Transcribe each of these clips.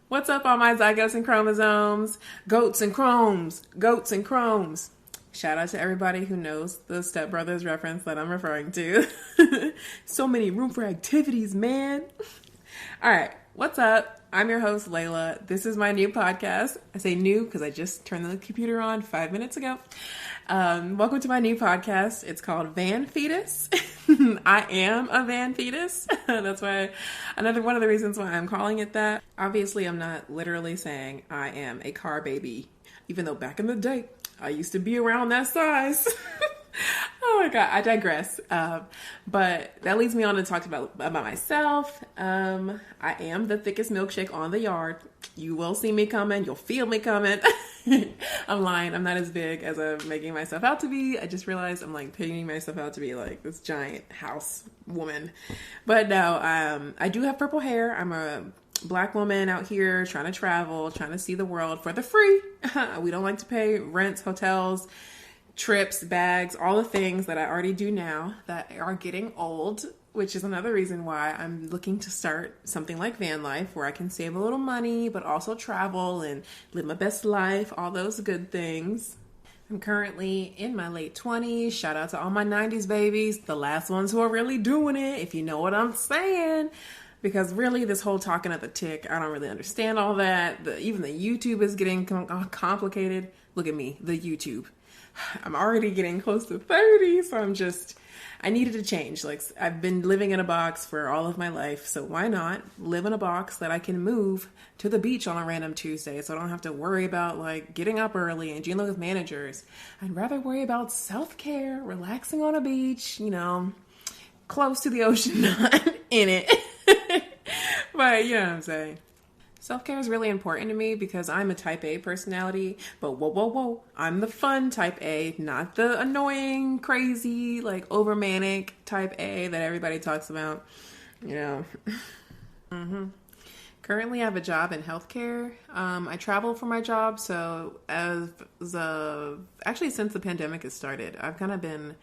What's up, all my zygotes and chromosomes? Goats and chromes. Goats and chromes. Shout out to everybody who knows the Step Brothers reference that I'm referring to. So many room for activities, man. All right, what's up? I'm your host, Layla. This is my new podcast. I say new because I just turned the computer on 5 minutes ago. Welcome to my new podcast. It's called VanFetus. I am a VanFetus. That's why another one of the reasons why I'm calling it that. Obviously, I'm not literally saying I am a car baby, even though back in the day, I used to be around that size. Oh my God, I digress. But that leads me on to talk about myself. I am the thickest milkshake on the yard. You will see me coming. You'll feel me coming. I'm lying. I'm not as big as I'm making myself out to be. I just realized I'm like painting myself out to be like this giant house woman. But no, I do have purple hair. I'm a Black woman out here trying to travel, trying to see the world for the free. We don't like to pay rents, hotels, trips, bags, all the things that I already do now that are getting old, which is another reason why I'm looking to start something like van life where I can save a little money, but also travel and live my best life, all those good things. I'm currently in my late 20s. Shout out to all my 90s babies, the last ones who are really doing it, if you know what I'm saying. Because really, this whole talking at the tick, I don't really understand all that. Even the YouTube is getting complicated. Look at me, the YouTube. I'm already getting close to 30, so I needed to change. Like, I've been living in a box for all of my life, so why not live in a box that I can move to the beach on a random Tuesday so I don't have to worry about, like, getting up early and dealing with managers. I'd rather worry about self-care, relaxing on a beach, close to the ocean, not in it. But you know what I'm saying. Self-care is really important to me because I'm a type A personality, but whoa. I'm the fun type A, not the annoying, crazy, like over-manic type A that everybody talks about, Currently, I have a job in healthcare. I travel for my job, so actually since the pandemic has started, I've kind of been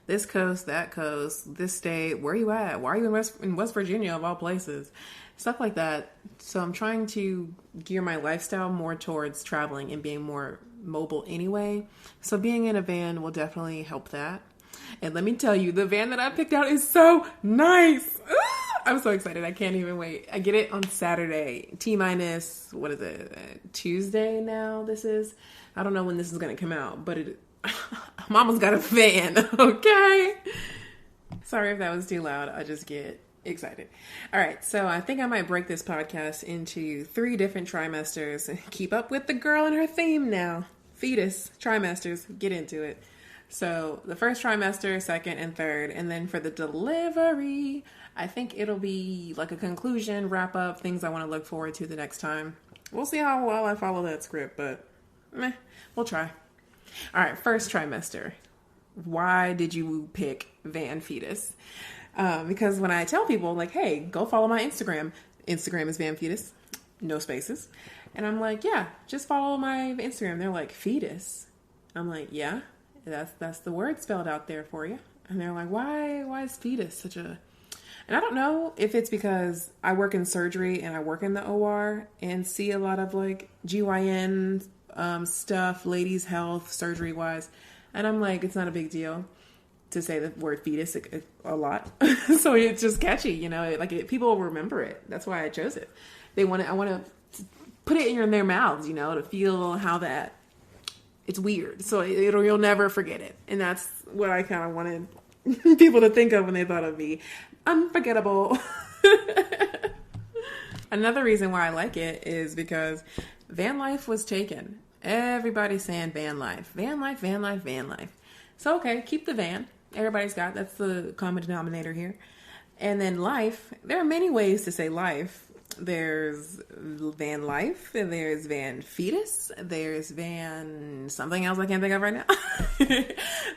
this coast, that coast, this state, where are you at? Why are you in West Virginia of all places? Stuff like that. So I'm trying to gear my lifestyle more towards traveling and being more mobile anyway. So being in a van will definitely help that. And let me tell you, the van that I picked out is so nice. I'm so excited. I can't even wait. I get it on Saturday. T-minus, what is it? Tuesday now this is. I don't know when this is going to come out, but Mama's got a van, okay? Sorry if that was too loud. I just get excited. All right, so I think I might break this podcast into 3 different trimesters. Keep up with the girl and her theme now. Fetus, trimesters, get into it. So the first trimester, second, and third. And then for the delivery, I think it'll be like a conclusion, wrap up, things I want to look forward to the next time. We'll see how well I follow that script, but we'll try. All right, first trimester. Why did you pick VanFetus? Because when I tell people, like, hey, go follow my Instagram. Instagram is VanFetus, no spaces. And I'm like, yeah, just follow my Instagram. They're like, fetus. I'm like, yeah, that's the word spelled out there for you. And they're like, why is fetus such a... And I don't know if it's because I work in surgery and I work in the OR and see a lot of like GYN stuff, ladies' health, surgery-wise. And I'm like, it's not a big deal to say the word fetus a lot. So it's just catchy, people will remember it. That's why I chose it. I want to put it in their mouths, to feel how that it's weird. So you'll never forget it. And that's what I kind of wanted people to think of when they thought of me. Unforgettable. Another reason why I like it is because van life was taken. Everybody's saying van life. Van life, van life, van life. So, okay, keep the van. Everybody's got, that's the common denominator here. And then life, there are many ways to say life. There's van life, and there's van fetus, there's van something else I can't think of right now.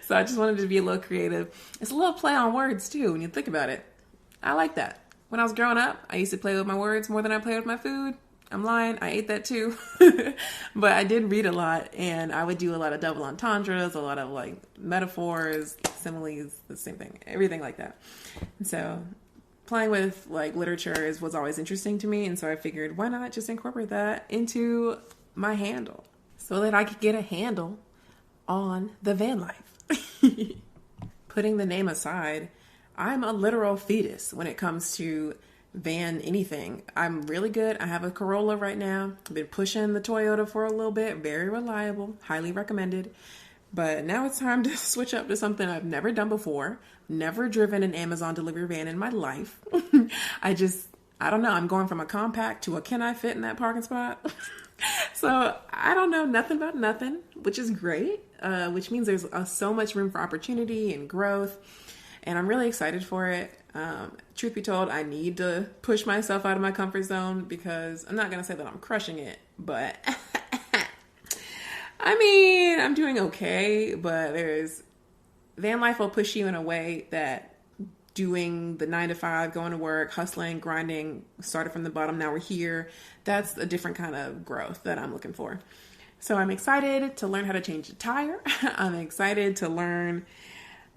So I just wanted to be a little creative. It's a little play on words too, when you think about it. I like that. When I was growing up, I used to play with my words more than I played with my food. I'm lying. I ate that too. But I did read a lot, and I would do a lot of double entendres, a lot of like metaphors, similes, the same thing, everything like that. And so playing with like literature was always interesting to me. And so I figured, why not just incorporate that into my handle so that I could get a handle on the van life. Putting the name aside, I'm a literal fetus when it comes to van anything. I'm really good. I have a Corolla right now. I've been pushing the Toyota for a little bit. Very reliable. Highly recommended. But now it's time to switch up to something I've never done before. Never driven an Amazon delivery van in my life. I don't know. I'm going from a compact to a can I fit in that parking spot? So I don't know nothing about nothing, which is great. Which means there's so much room for opportunity and growth. And I'm really excited for it. Truth be told, I need to push myself out of my comfort zone because I'm not going to say that I'm crushing it, but I mean, I'm doing okay, but van life will push you in a way that doing the 9 to 5, going to work, hustling, grinding, started from the bottom, now we're here. That's a different kind of growth that I'm looking for. So I'm excited to learn how to change a tire. I'm excited to learn,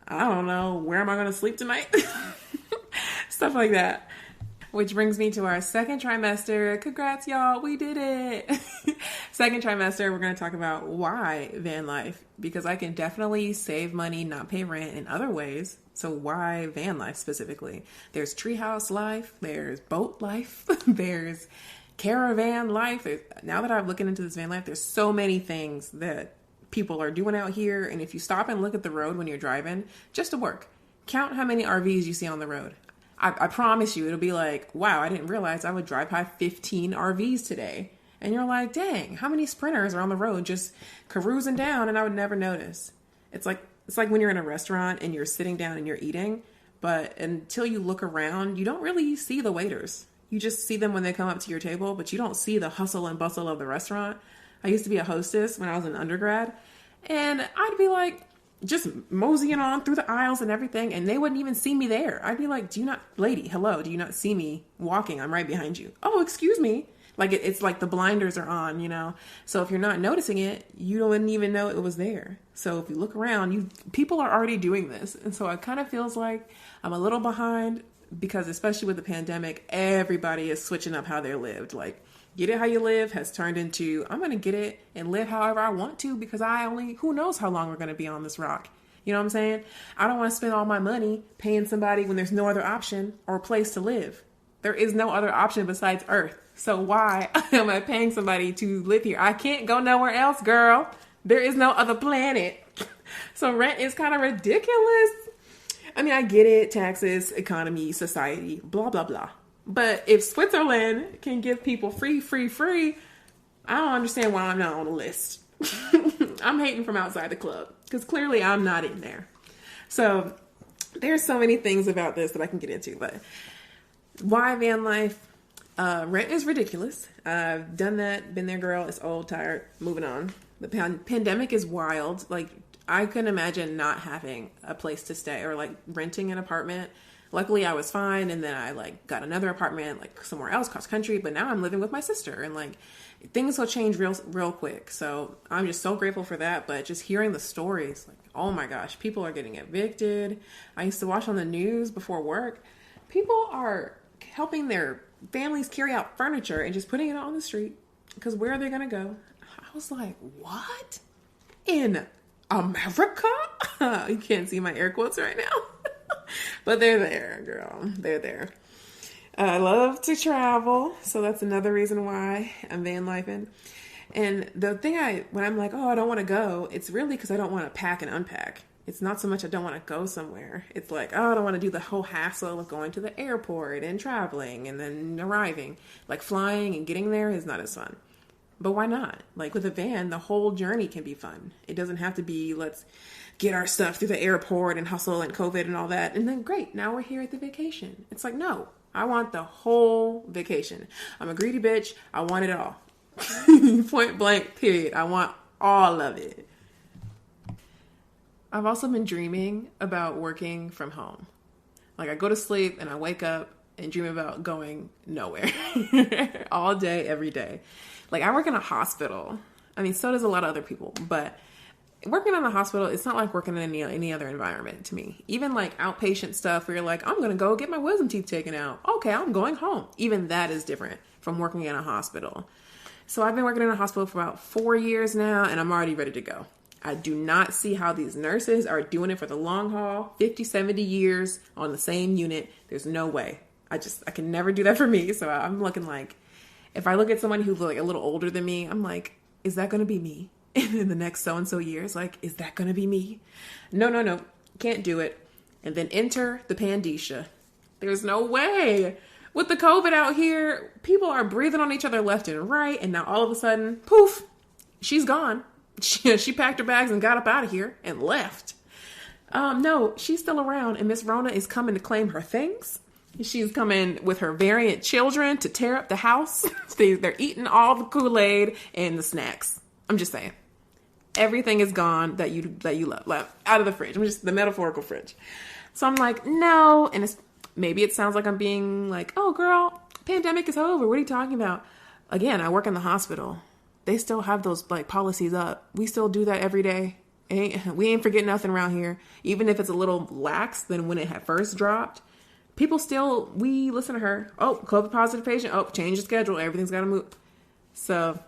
I don't know, where am I going to sleep tonight? Stuff like that. Which brings me to our second trimester. Congrats, y'all. We did it. Second trimester, we're going to talk about why van life. Because I can definitely save money, not pay rent in other ways. So why van life specifically? There's treehouse life. There's boat life. There's caravan life. Now that I'm looking into this van life, there's so many things that people are doing out here. And if you stop and look at the road when you're driving, just to work, count how many RVs you see on the road. I promise you, it'll be like, wow, I didn't realize I would drive by 15 RVs today. And you're like, dang, how many sprinters are on the road just carousing down and I would never notice. It's like when you're in a restaurant and you're sitting down and you're eating, but until you look around, you don't really see the waiters. You just see them when they come up to your table, but you don't see the hustle and bustle of the restaurant. I used to be a hostess when I was an undergrad, and I'd be like, just moseying on through the aisles and everything, and they wouldn't even see me there. I'd be like, lady, hello, do you not see me walking? I'm right behind you. Oh, excuse me. Like it's like the blinders are on, you know? So if you're not noticing it, you wouldn't even know it was there. So if you look around, people are already doing this. And so it kind of feels like I'm a little behind because especially with the pandemic, everybody is switching up how they lived. Like, get it how you live has turned into, I'm going to get it and live however I want to because who knows how long we're going to be on this rock. You know what I'm saying? I don't want to spend all my money paying somebody when there's no other option or place to live. There is no other option besides Earth. So why am I paying somebody to live here? I can't go nowhere else, girl. There is no other planet. So rent is kind of ridiculous. I mean, I get it. Taxes, economy, society, blah, blah, blah. But if Switzerland can give people free, I don't understand why I'm not on the list. I'm hating from outside the club because clearly I'm not in there. So there's so many things about this that I can get into. But why van life? Rent is ridiculous. I've done that, been there, girl. It's old, tired, moving on. The pandemic is wild. Like, I couldn't imagine not having a place to stay or like renting an apartment. Luckily, I was fine, and then I got another apartment somewhere else, cross country. But now I'm living with my sister, and things will change real quick. So I'm just so grateful for that. But just hearing the stories, oh my gosh, people are getting evicted. I used to watch on the news before work. People are helping their families carry out furniture and just putting it on the street because where are they gonna go? I was like, what? In America? You can't see my air quotes right now. But they're there, girl. They're there. I love to travel, so that's another reason why I'm van lifing. And the thing when I'm like, oh, I don't want to go, it's really because I don't want to pack and unpack. It's not so much I don't want to go somewhere. It's like, oh, I don't want to do the whole hassle of going to the airport and traveling and then arriving. Flying and getting there is not as fun. But why not? With a van, the whole journey can be fun. It doesn't have to be, let's get our stuff through the airport and hustle and COVID and all that. And then great, now we're here at the vacation. It's like, no, I want the whole vacation. I'm a greedy bitch. I want it all. Point blank, period. I want all of it. I've also been dreaming about working from home. I go to sleep and I wake up and dream about going nowhere all day, every day. I work in a hospital. I mean, so does a lot of other people, but working in the hospital, it's not like working in any other environment to me. Even like outpatient stuff where you're like, I'm going to go get my wisdom teeth taken out. Okay, I'm going home. Even that is different from working in a hospital. So I've been working in a hospital for about 4 years now, and I'm already ready to go. I do not see how these nurses are doing it for the long haul, 50, 70 years on the same unit. There's no way. I can never do that for me. So I'm looking like, if I look at someone who's like a little older than me, I'm like, is that going to be me in the next so-and-so years? Like, is that going to be me? No. Can't do it. And then enter the Pandesia. There's no way. With the COVID out here, people are breathing on each other left and right. And now all of a sudden, poof, she's gone. She packed her bags and got up out of here and left. No, she's still around. And Miss Rona is coming to claim her things. She's coming with her variant children to tear up the house. They're eating all the Kool-Aid and the snacks. I'm just saying. Everything is gone that you love, like, out of the fridge. I'm just the metaphorical fridge. So I'm like, no. And maybe it sounds like I'm being like, oh, girl, pandemic is over. What are you talking about? Again, I work in the hospital. They still have those like policies up. We still do that every day. We ain't forgetting nothing around here. Even if it's a little lax than when it had first dropped. People still, we listen to her. Oh, COVID positive patient. Oh, change the schedule. Everything's got to move. So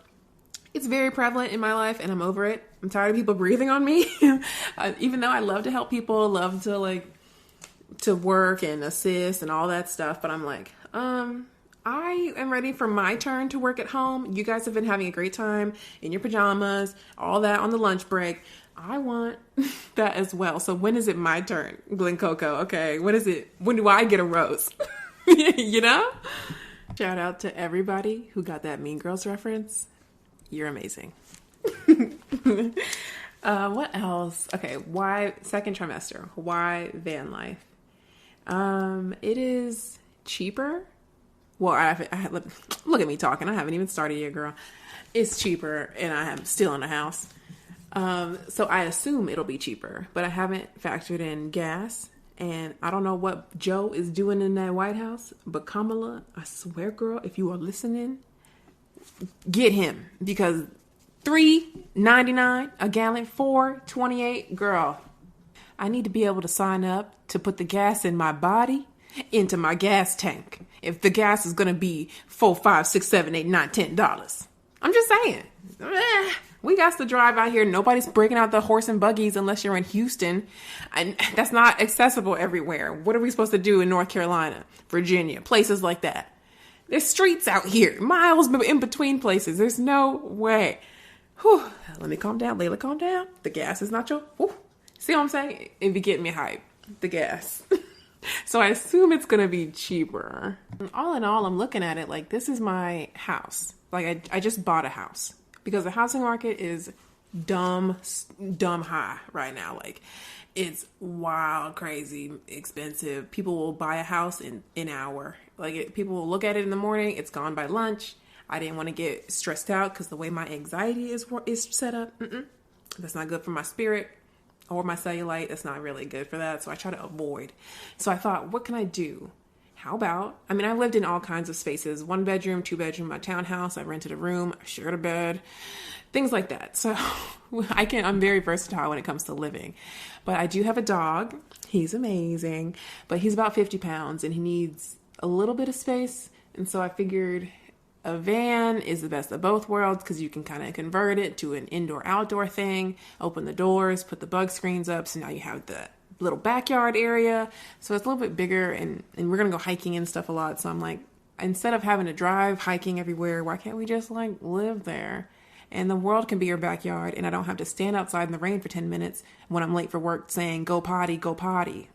it's very prevalent in my life and I'm over it. I'm tired of people breathing on me. Even though I love to help people, love to work and assist and all that stuff. But I'm like, I am ready for my turn to work at home. You guys have been having a great time in your pajamas, all that on the lunch break. I want that as well. So when is it my turn, Glen Coco? Okay, when is it? When do I get a rose? You know? Shout out to everybody who got that Mean Girls reference. You're amazing. What else? Okay, why second trimester? Why van life? It is cheaper. Well, I look at me talking. I haven't even started yet, girl. It's cheaper, and I am still in the house. So I assume it'll be cheaper, but I haven't factored in gas, and I don't know what Joe is doing in that White House, but Kamala, I swear, girl, if you are listening, get him, because $3.99 a gallon, $4.28, girl. I need to be able to sign up to put the gas in my body into my gas tank. If the gas is going to be $4, $5, $6, $7, $8, $9, $10. I'm just saying. We got to drive out here. Nobody's breaking out the horse and buggies unless you're in Houston. And that's not accessible everywhere. What are we supposed to do in North Carolina, Virginia, places like that? There's streets out here, miles in between places. There's no way. Whew. Let me calm down. Layla, calm down. The gas is not your... Whew. See what I'm saying? It be getting me hype. The gas. So I assume it's going to be cheaper. All in all, I'm looking at it like this is my house. Like I just bought a house because the housing market is dumb high right now. Like it's wild, crazy, expensive. People will buy a house in an hour. People will look at it in the morning. It's gone by lunch. I didn't want to get stressed out because the way my anxiety is set up, that's not good for my spirit. Or my cellulite, that's not really good for that. So I try to avoid. So I thought, what can I do? How about, I lived in all kinds of spaces. 1 bedroom, 2 bedroom, my townhouse. I rented a room. I shared a bed. Things like that. So I'm very versatile when it comes to living. But I do have a dog. He's amazing. But he's about 50 pounds and he needs a little bit of space. And so I figured a van is the best of both worlds because you can kind of convert it to an indoor-outdoor thing, open the doors, put the bug screens up, so now you have the little backyard area. So it's a little bit bigger, and we're going to go hiking and stuff a lot. So I'm like, instead of having to drive hiking everywhere, why can't we just live there? And the world can be your backyard, and I don't have to stand outside in the rain for 10 minutes when I'm late for work saying, go potty, go potty.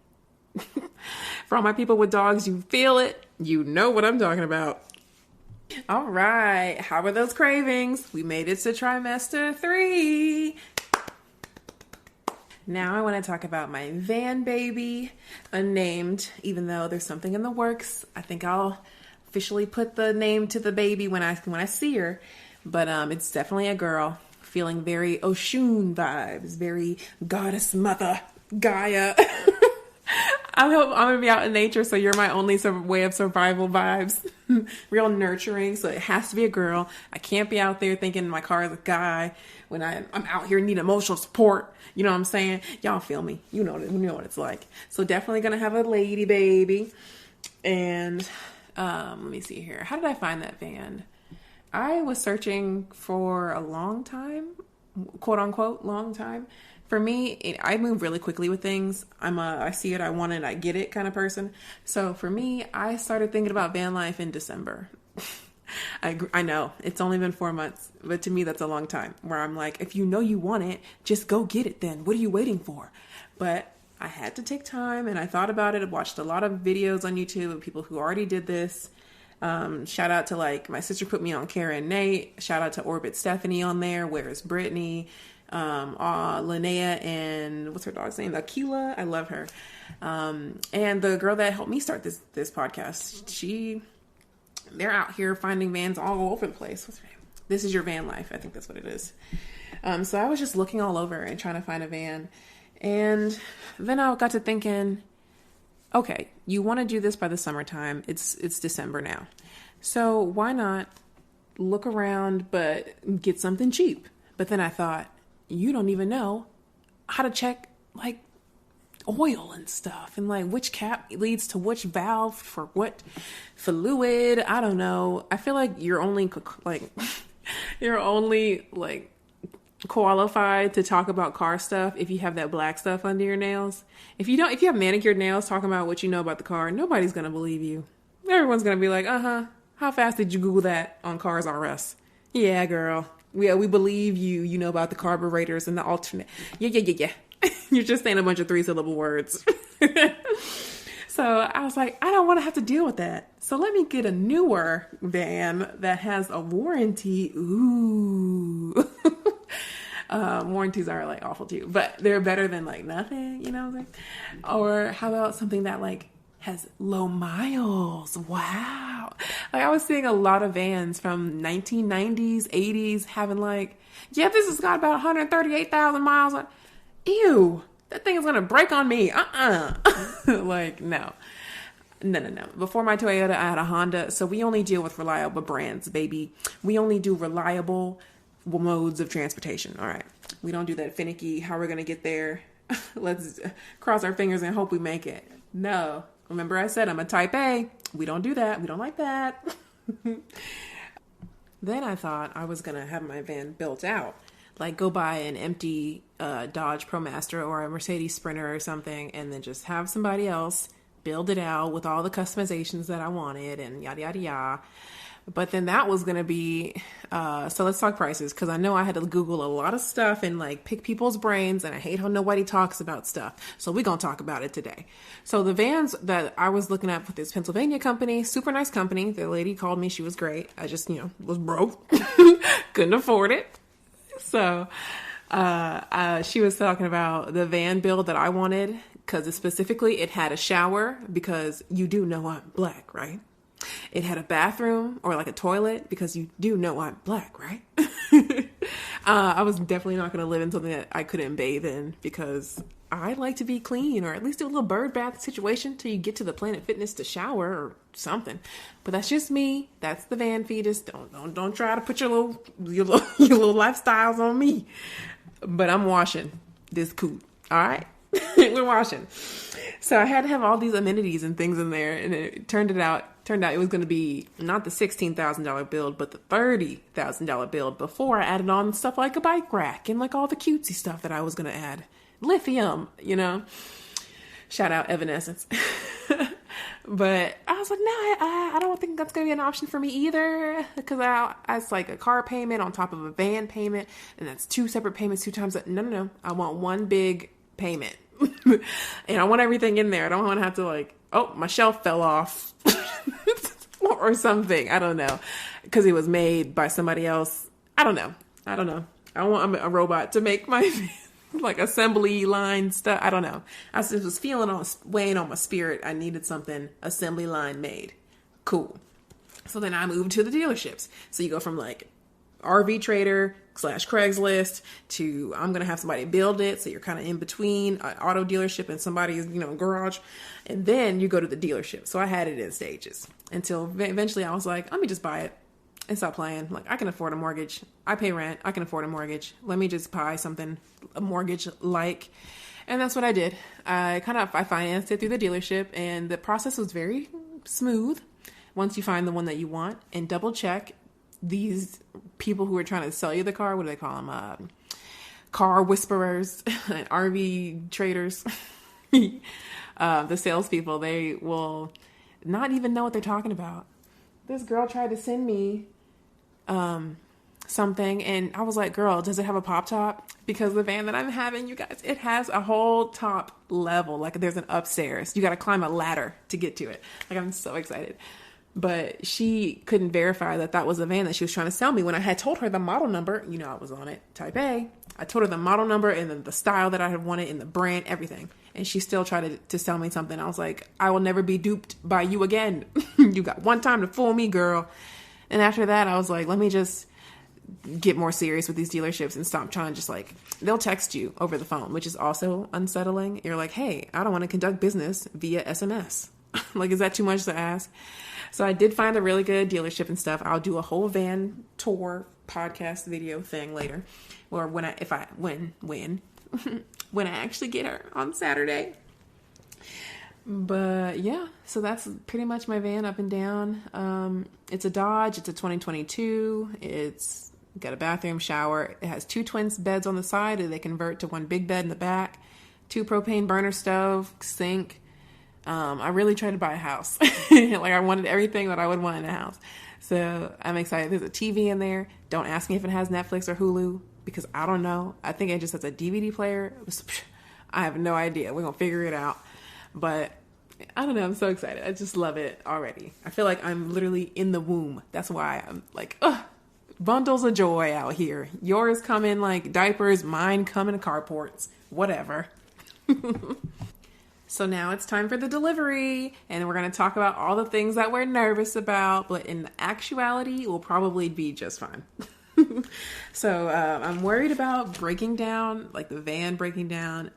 For all my people with dogs, you feel it. You know what I'm talking about. All right. How are those cravings? We made it to trimester 3. Now I want to talk about my van baby, unnamed, even though there's something in the works. I think I'll officially put the name to the baby when I see her. But it's definitely a girl. Feeling very Oshun vibes, very goddess mother, Gaia. I hope I'm going to be out in nature, so you're my only way of survival vibes. real nurturing. So it has to be a girl. I can't be out there thinking my car is a guy when I'm out here needing emotional support. You know what I'm saying? Y'all feel me. You know what it's like. So definitely gonna have a lady baby. And let me see here. How did I find that van? I was searching for a long time, quote unquote, long time. For me, I move really quickly with things. I see it, I want it, I get it kind of person. So for me, I started thinking about van life in December. I know it's only been 4 months, but to me, that's a long time where I'm like, if you know you want it, just go get it then. What are you waiting for? But I had to take time and I thought about it. I watched a lot of videos on YouTube of people who already did this. Shout out to like my sister put me on Karen Nate. Shout out to Orbit Stephanie on there. Where's Brittany? Linnea and what's her dog's name? Aquila. I love her. And the girl that helped me start this podcast, they're out here finding vans all over the place. What's her name? This Is Your Van Life. I think that's what it is. So I was just looking all over and trying to find a van. And then I got to thinking, okay, you want to do this by the summertime. It's December now. So why not look around, but get something cheap? But then I thought, you don't even know how to check like oil and stuff and like which cap leads to which valve for what fluid. I don't know. I feel like you're only qualified to talk about car stuff if you have that black stuff under your nails. If you have manicured nails talking about what you know about the car, nobody's going to believe you. Everyone's going to be like, how fast did you Google that on Cars R Us? Yeah, girl. We believe you. You know about the carburetors and the alternate. Yeah. You're just saying a bunch of 3-syllable words. So I was like, I don't want to have to deal with that. So let me get a newer van that has a warranty. Ooh. Warranties are like awful too, but they're better than like nothing, you know? Or how about something that like has low miles? Wow. Like I was seeing a lot of vans from 1990s, 80s having like, yeah, this has got about 138,000 miles. Ew, that thing is going to break on me. Like, no. Before my Toyota, I had a Honda. So we only deal with reliable brands, baby. We only do reliable modes of transportation. All right. We don't do that finicky. How we're going to get there. Let's cross our fingers and hope we make it. No. Remember I said I'm a type A. We don't do that. We don't like that. Then I thought I was going to have my van built out. Like go buy an empty Dodge ProMaster or a Mercedes Sprinter or something and then just have somebody else build it out with all the customizations that I wanted and yada, yada, yada. But then that was going to be, so let's talk prices. Cause I know I had to Google a lot of stuff and like pick people's brains and I hate how nobody talks about stuff. So we're going to talk about it today. So the vans that I was looking at with this Pennsylvania company, super nice company. The lady called me. She was great. I just, was broke. Couldn't afford it. So, she was talking about the van build that I wanted because specifically it had a shower because you do know I'm black, right? It had a bathroom or like a toilet because you do know I'm black, right? I was definitely not going to live in something that I couldn't bathe in because I like to be clean or at least do a little bird bath situation till you get to the Planet Fitness to shower or something. But that's just me. That's the VanFetus. Don't try to put your little lifestyles on me. But I'm washing this coot. All right. We're washing. So I had to have all these amenities and things in there. And it turned out it was going to be not the $16,000 build, but the $30,000 build before I added on stuff like a bike rack and like all the cutesy stuff that I was going to add. Lithium, shout out Evanescence. But I was like, no, I don't think that's going to be an option for me either. Because it's like a car payment on top of a van payment. And that's 2 separate payments 2 times. No. I want one big payment. And I want everything in there. I don't want to have to like, oh, my shelf fell off. Or something. I don't know. Because it was made by somebody else. I don't know. I want a robot to make my like assembly line stuff. I don't know. I just was weighing on my spirit. I needed something assembly line made. Cool. So then I moved to the dealerships. So you go from like RV trader / Craigslist to I'm going to have somebody build it. So you're kind of in between an auto dealership and somebody's, garage. And then you go to the dealership. So I had it in stages until eventually I was like, let me just buy it and stop playing. Like, I can afford a mortgage. I pay rent. I can afford a mortgage. Let me just buy something, a mortgage like. And that's what I did. I financed it through the dealership, and the process was very smooth once you find the one that you want, and double check these people who are trying to sell you the car. What do they call them? Car whisperers, RV traders. The salespeople, they will not even know what they're talking about. This girl tried to send me something, and I was like, girl, does it have a pop top? Because the van that I'm having, you guys, it has a whole top level. Like, there's an upstairs. You got to climb a ladder to get to it. Like, I'm so excited. But she couldn't verify that was a van that she was trying to sell me. When I had told her the model number, I was on it, type A. I told her the model number and then the style that I had wanted and the brand, everything. And she still tried to sell me something. I was like, I will never be duped by you again. You got one time to fool me, girl. And after that, I was like, let me just get more serious with these dealerships and stop trying to just they'll text you over the phone, which is also unsettling. You're like, hey, I don't want to conduct business via SMS. Like, is that too much to ask? So I did find a really good dealership and stuff. I'll do a whole van tour podcast video thing later, or when I actually get her on Saturday. But yeah, so that's pretty much my van up and down. It's a Dodge. It's a 2022. It's got a bathroom, shower. It has 2 twin beds on the side that they convert to one big bed in the back, 2 propane burner stove, sink. I really tried to buy a house. I wanted everything that I would want in a house. So I'm excited. There's a TV in there. Don't ask me if it has Netflix or Hulu, because I don't know. I think it just has a DVD player. I have no idea. We're going to figure it out. But I don't know. I'm so excited. I just love it already. I feel like I'm literally in the womb. That's why I'm like, bundles of joy out here. Yours come in like diapers. Mine come in carports. Whatever. So now it's time for the delivery, and we're going to talk about all the things that we're nervous about, but in actuality, we'll probably be just fine. So I'm worried about breaking down, like the van breaking down,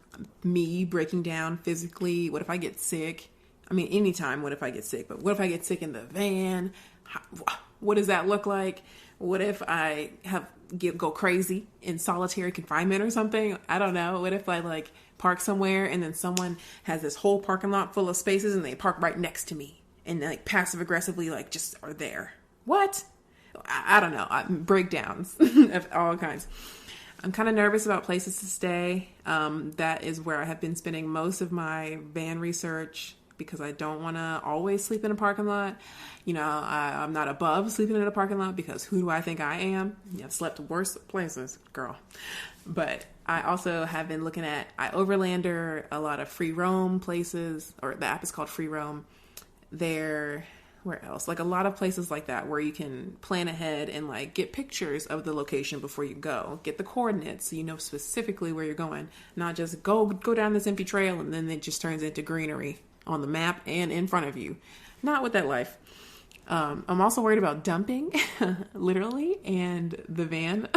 me breaking down physically. What if I get sick? I mean, anytime, what if I get sick? But what if I get sick in the van? What does that look like? What if I go crazy in solitary confinement or something? I don't know. What if I park somewhere and then someone has this whole parking lot full of spaces and they park right next to me and passive aggressively just are there? What? I don't know. Breakdowns of all kinds. I'm kind of nervous about places to stay. That is where I have been spending most of my van research, because I don't want to always sleep in a parking lot. I'm not above sleeping in a parking lot, because who do I think I am? I've slept worse places, girl. But I also have been looking at, I overlander a lot of free roam places, or the app is called Free Roam. Where else? A lot of places like that where you can plan ahead and get pictures of the location before you go. Get the coordinates so you know specifically where you're going. Not just go down this empty trail and then it just turns into greenery on the map and in front of you. Not with that life. I'm also worried about dumping, literally, and the van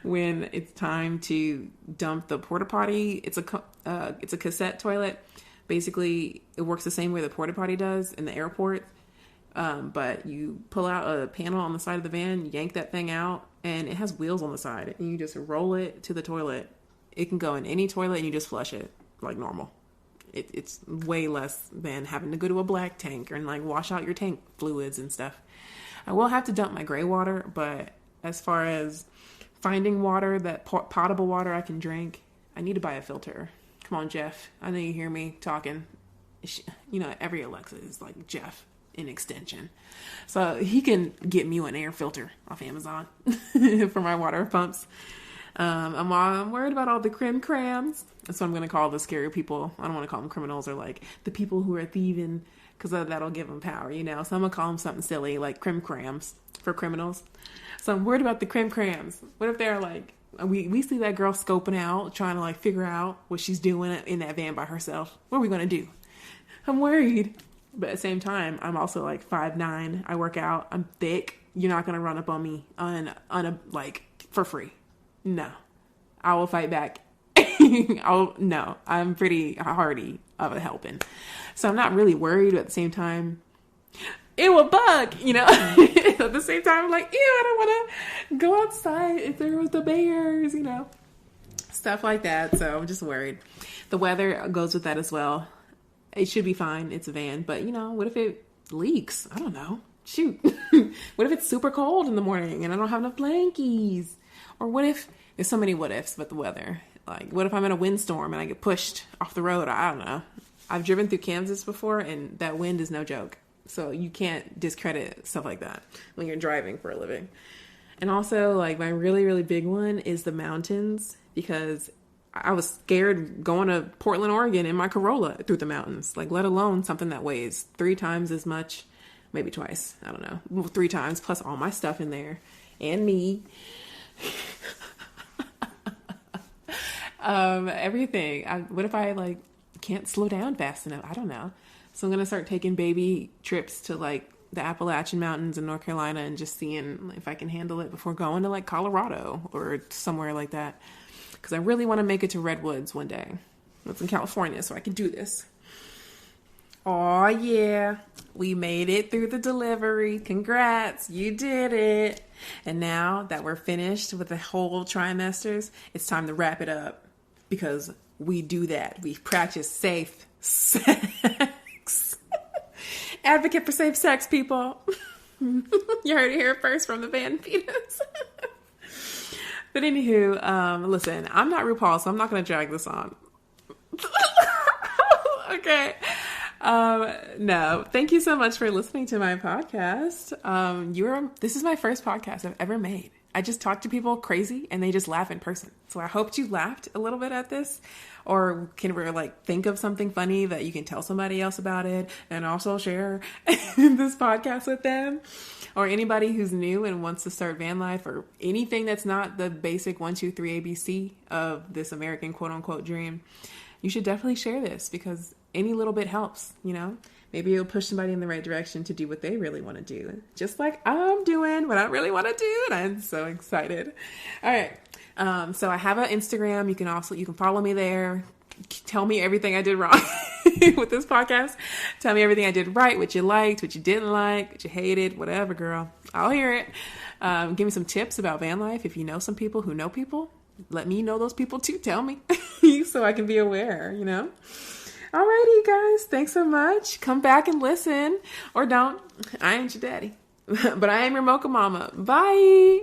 when it's time to dump the porta potty. It's a cassette toilet. Basically, it works the same way the porta potty does in the airport. But you pull out a panel on the side of the van, yank that thing out, and it has wheels on the side, and you just roll it to the toilet. It can go in any toilet, and you just flush it like normal. It's way less than having to go to a black tank and wash out your tank fluids and stuff. I will have to dump my gray water, but as far as finding water, that potable water I can drink, I need to buy a filter. Come on, Jeff. I know you hear me talking. Every Alexa is like Jeff in extension. So he can get me an air filter off Amazon for my water pumps. I'm worried about all the crams. That's what I'm going to call the scary people. I don't want to call them criminals or the people who are thieving, because that'll give them power, So I'm going to call them something silly like crams for criminals. So I'm worried about the crams. What if they're we see that girl scoping out, trying to figure out what she's doing in that van by herself. What are we going to do? I'm worried. But at the same time, I'm also 5'9". I work out. I'm thick. you're not going to run up on me for free. No, I will fight back. No, I'm pretty hardy of a helping. So I'm not really worried, but at the same time, it will bug, At the same time, I'm like, ew, I don't want to go outside if there was the bears, Stuff like that. So I'm just worried. The weather goes with that as well. It should be fine. It's a van. But, what if it leaks? I don't know. Shoot. What if it's super cold in the morning and I don't have enough blankies? Or what if, there's so many what ifs with the weather. Like, what if I'm in a windstorm and I get pushed off the road? I don't know. I've driven through Kansas before, and that wind is no joke. So you can't discredit stuff like that when you're driving for a living. And also, like, my really, really big one is the mountains, because I was scared going to Portland, Oregon in my Corolla through the mountains, like, let alone something that weighs 3 times as much, maybe twice. I don't know. Well, 3 times plus all my stuff in there and me. Everything. What if I can't slow down fast enough? I don't know. So I'm going to start taking baby trips to the Appalachian Mountains in North Carolina and just seeing if I can handle it before going to Colorado or somewhere like that. Because I really want to make it to Redwoods one day. It's in California, so I can do this. Oh yeah, we made it through the delivery. Congrats, you did it. And now that we're finished with the whole trimesters, it's time to wrap it up, because we do that. We practice safe sex. Advocate for safe sex, people. You heard it here first from the VanFetus. But anywho, listen, I'm not RuPaul, so I'm not going to drag this on. Okay. No, thank you so much for listening to my podcast. This is my first podcast I've ever made. I just talk to people crazy and they just laugh in person. So I hoped you laughed a little bit at this, or can we think of something funny that you can tell somebody else about it and also share this podcast with them, or anybody who's new and wants to start van life, or anything that's not the basic 1, 2, 3 ABC of this American quote unquote dream. You should definitely share this, because any little bit helps, Maybe it'll push somebody in the right direction to do what they really want to do. Just like I'm doing what I really want to do. And I'm so excited. All right. So I have an Instagram. You can follow me there. Tell me everything I did wrong with this podcast. Tell me everything I did right, what you liked, what you didn't like, what you hated, whatever, girl. I'll hear it. Give me some tips about van life. If you know some people who know people, let me know those people too. Tell me so I can be aware, Alrighty, guys. Thanks so much. Come back and listen. Or don't. I ain't your daddy. But I am your mocha mama. Bye.